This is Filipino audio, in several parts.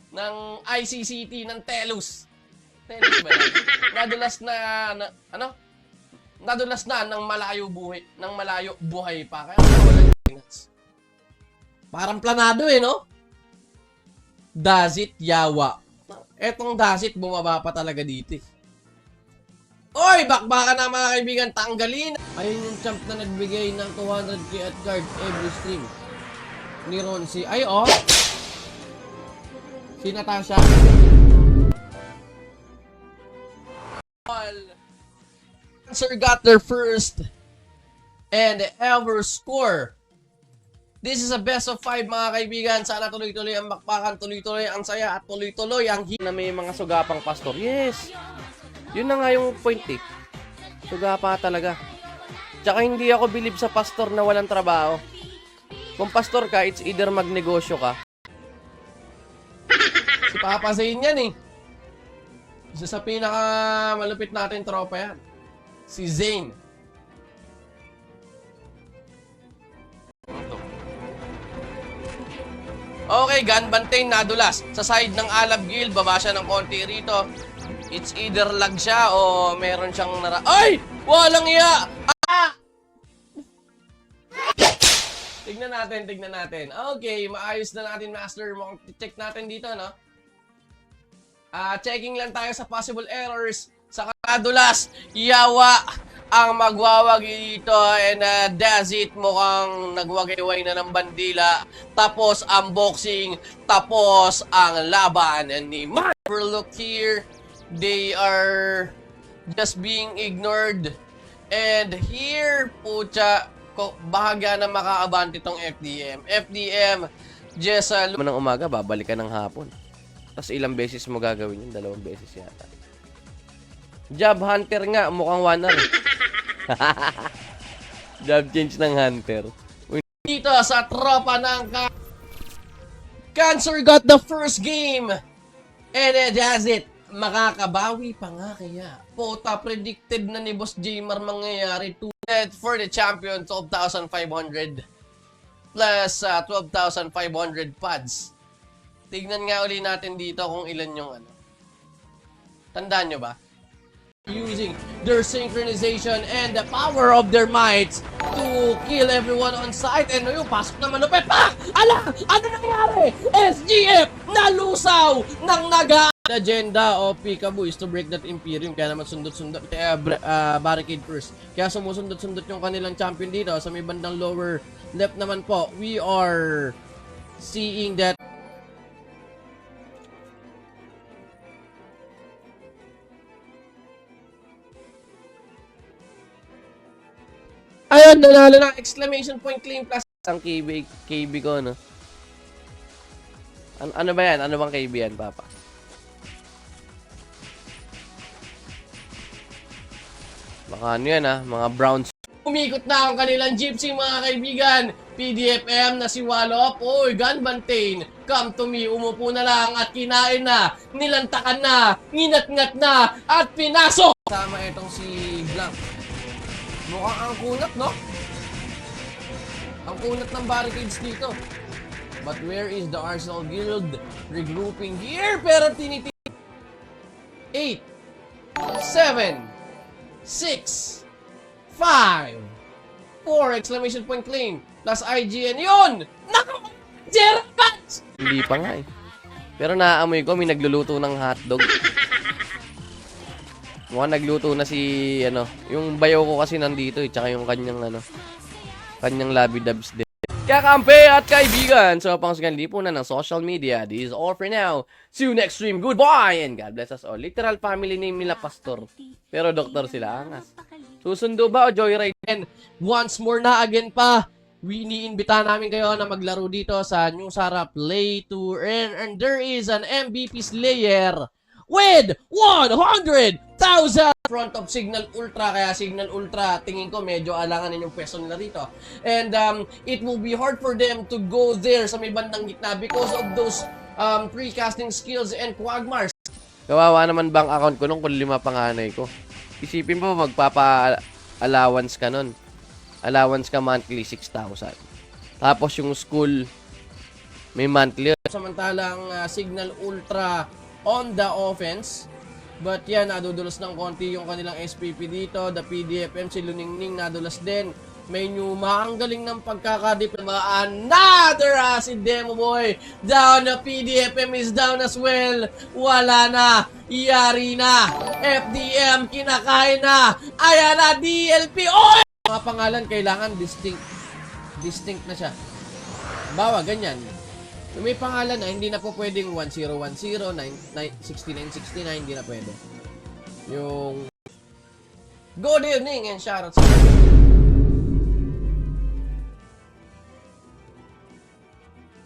ng ICCT ng Telus. Telus ba yan? Nadulas na, nadulas na ng malayo buhay pa. Kaya wala yung parang planado no? Dazit Yawa. Etong Dazit bumaba pa talaga dito. Oy, bakbakan na mga kaibigan, tanggalin. Ayun yung champ na nagbigay ng 200k at card every stream. Ni Ronzi. Ay, si Natasha. Cancer got their first and ever score. This is a best of 5 mga kaibigan. Sana tuloy-tuloy ang bakbakan, tuloy-tuloy ang saya at tuloy-tuloy ang na may mga sugapang pastor. Yes! Yun na nga yung point Sugapa talaga. Tsaka hindi ako believe sa pastor na walang trabaho. Kung pastor ka, it's either magnegosyo ka. Si Papa Zane yan Isa sa pinaka malupit natin tropa yan. Si Zane. Okay, Ganbantane nadulas. Sa side ng Alab Guild, baba siya ng konti rito. It's either lag siya o meron siyang Ay! Walang iya! Tignan natin. Okay, maayos na natin, Master. Check natin dito, no? Checking lang tayo sa possible errors. Sa kadulas, Yawa ang magwawagi dito. And Dazit mukhang nagwagayway na ng bandila. Tapos ang boxing. Tapos ang laban ni Mark. Look here. They are just being ignored. And here, pucha, bahaga na makaabante tong FDM. FDM, just ng umaga, babalik ka ng hapon. Tapos ilang beses mo gagawin yun? 2 beses yata. Job Hunter nga, mukhang winner. Job change ng Hunter. Dito sa tropa ng Cancer got the first game. And that's it. Makakabawi pa nga kaya. Pota predicted na ni Boss Jmar mangyayari for the champion 12,500 plus 12,500 pads. Tignan nga uli natin dito kung ilan yung Tandaan nyo ba? Using their synchronization and the power of their might to kill everyone on site. And yung pasok naman ng Pepa! Ala! Ano nangyari? SGF nalusaw ng agenda of Peekaboo is to break that Imperium. Kaya naman sundot-sundot barricade first. Kaya sumusundot-sundot yung kanilang champion dito. Sa may bandang lower left naman po, we are seeing that ayun, nanalo ng exclamation point claim plus ang KB ko, no? Ano ba yan? Ano bang KB yan, Papa? Baka ano yan, mga browns. Umikot na ang kanilang gypsy, mga kaibigan. PDFM na si Wallop. Oy, Ganbantane, come to me. Umupo na lang at kinain na. Nilantakan na. Nginat-ngat na. At pinasok. Sama itong si Blanc. Mukhang ang kunat, no? Ang kunat ng barricades dito. But where is the Arsenal Guild? Regrouping here. Pero tinitin. 8, 7, 6, 5, 4, exclamation point claim, plus IGN. Yun! Naku! Jerpats! Hindi pa nga Pero naaamoy ko, may nagluluto ng hotdog. Mukhang nagluto na si, yung bayaw ko kasi nandito tsaka yung kanyang, kanyang labidabs din. Kakampi at kaibigan, so pangsigan lipunan ng social media. This is all for now. See you next stream. Goodbye and God bless us all. Literal family name nila Pastor. Pero doktor sila, angas. Susundo ba o joyride? And once more na again pa, iniimbita namin kayo na maglaro dito sa New Sara Play Tour. And there is an MVP Slayer with 100,000 front of Signal Ultra. Kaya Signal Ultra, tingin ko medyo alanganin yung pwesto nila rito. And it will be hard for them to go there sa may bandang gitna because of those pre-casting skills and Quagmars. Kawawa naman bang account ko nung kung 5 panganay ko. Isipin mo, magpapa-allowance ka nun. Allowance ka monthly 6,000. Tapos yung school, may monthly samantalang Signal Ultra on the offense. But yan, nadudulas ng konti yung kanilang SPP dito. The PDFM, si Luningning nadulas din. May Numa, ang galing ng pagkakadiploma. Another acid demo boy. Down, the PDFM is down as well. Wala na. Iyari na. FDM, kinakain na. Ayan na, DLP. Oy! Mga pangalan, kailangan distinct. Distinct na siya. Bawa, ganyan. Kung may pangalan na, hindi na po pwedeng 1010, 6969, hindi na pwede. Yung good evening and shoutouts sa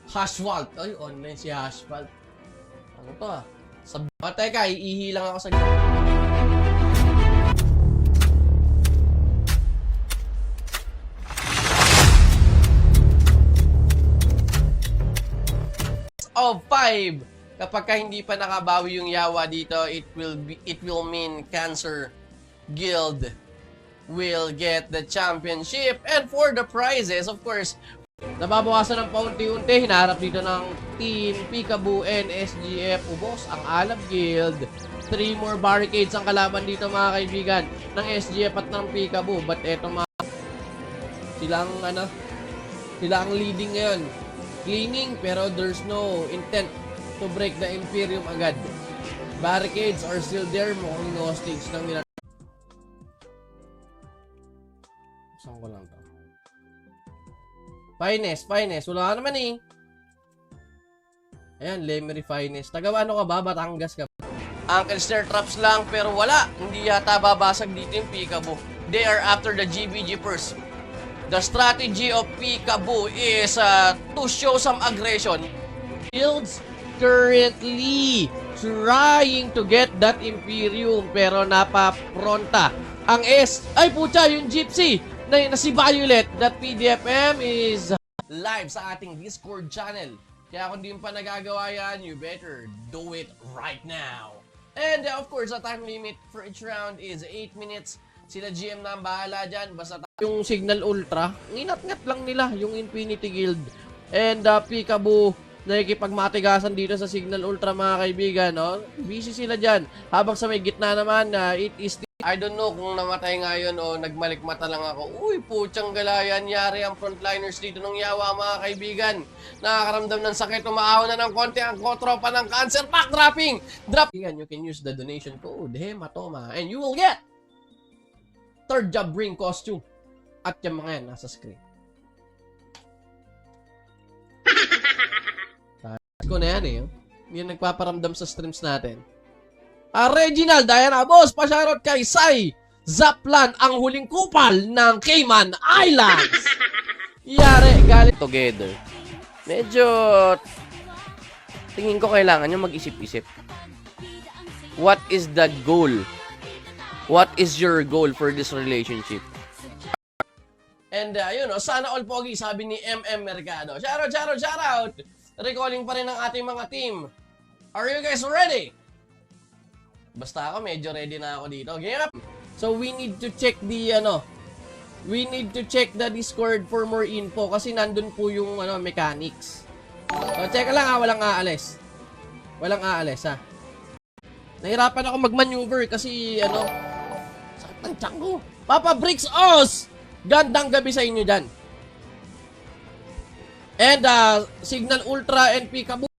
Hashwalt. Ay, online si Hashwalt. Ano to ah? Teka, iihi lang ako sa of 5. Kapag ka hindi pa nakabawi yung yawa dito, it will mean Cancer Guild will get the championship. And for the prizes, of course, nababawasan ng paunti-unti. Hinaharap dito ng Team Peekaboo and SGF. Ubos ang Alab Guild. 3 more barricades ang kalaban dito mga kaibigan ng SGF at ng Peekaboo. But eto sila ang leading ngayon. Clinging pero there's no intent to break the Imperium agad. Barricades are still there. Mukhang no-stage lang nila. Saan ko lang to? Finest. Wala ka naman eh. Ayan, Lemery Finest. Taga ano ka ba? Batangas ka ba? Uncle Snare Traps lang pero wala. Hindi yata babasag dito yung Peekaboo. They are after the GBG purse. The strategy of Peekaboo is to show some aggression. Guilds currently trying to get that Imperium pero napapronta. Ang ay pucha, yung Gypsy na si Violet, that PDFM is live sa ating Discord channel. Kaya kung di mo pa nagagawa yan, you better do it right now. And of course, the time limit for each round is 8 minutes. Sila GM na ang bahala dyan. Basta yung Signal Ultra, ingat-ngat lang nila yung Infinity Guild. And Peekaboo, nakikipagmatigasan dito sa Signal Ultra mga kaibigan. No? Busy sila dyan. Habang sa may gitna naman, it is I don't know kung namatay nga yun o nagmalikmata lang ako. Uy, putyang galayan, yari ang frontliners dito ng yawa mga kaibigan. Nakakaramdam ng sakit, umaaw na ng konti ang tropa ng cancer. Backdropping! You can use the donation code, Hematoma, and you will get third job ring costume. At yung mga yan, nasa screen. Ko na yan eh. Yan nagpaparamdam sa streams natin. Reginald, Diana, boss, pa-shoutout kay Sai Zaplan, ang huling kupal ng Cayman Islands. Yari, galit together. Medyo tingin ko kailangan nyo mag-isip-isip. What is the goal? What is your goal for this relationship? And yun, sana all pogi, sabi ni MM Mercado. Shoutout! Recalling pa rin ang ating mga team. Are you guys ready? Basta ako, medyo ready na ako dito. Okay, so we need to check the we need to check the Discord for more info kasi nandun po yung mechanics. So check lang walang aalis. Walang aalis ha. Nahirapan ako mag-maneuver kasi sakit ng tiyan ko. Papa Bricks Oz! Gandang gabi sa inyo dyan. And Signal Ultra and Peekaboo.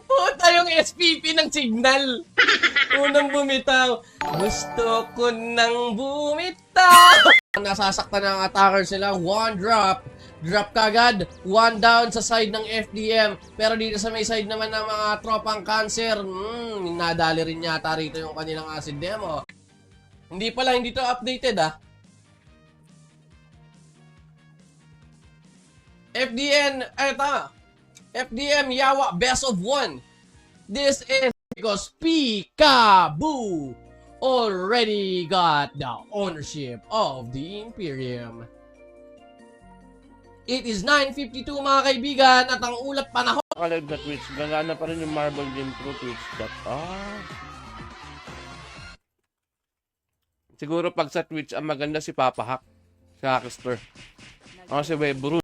Puta yung SPP ng Signal. Unang bumitaw. Gusto ko nang bumitaw. Nasasaktan ng attackers nila. One drop. Drop kagad. One down sa side ng FDM. Pero dito sa may side naman ng mga tropang cancer, nadali rin yata rito yung kanilang acid demo. Hindi pala, hindi to updated FDM Yawa best of 1. This is because Peekaboo already got the ownership of the Imperium. It is 9:52 mga kaibigan at ang ulat panahon. Nakalag sa Twitch, gagana pa rin yung Marble Game through Twitch. Siguro pag sa Twitch, ang maganda si Papa Hack. Si Hackster. Ako si Webro.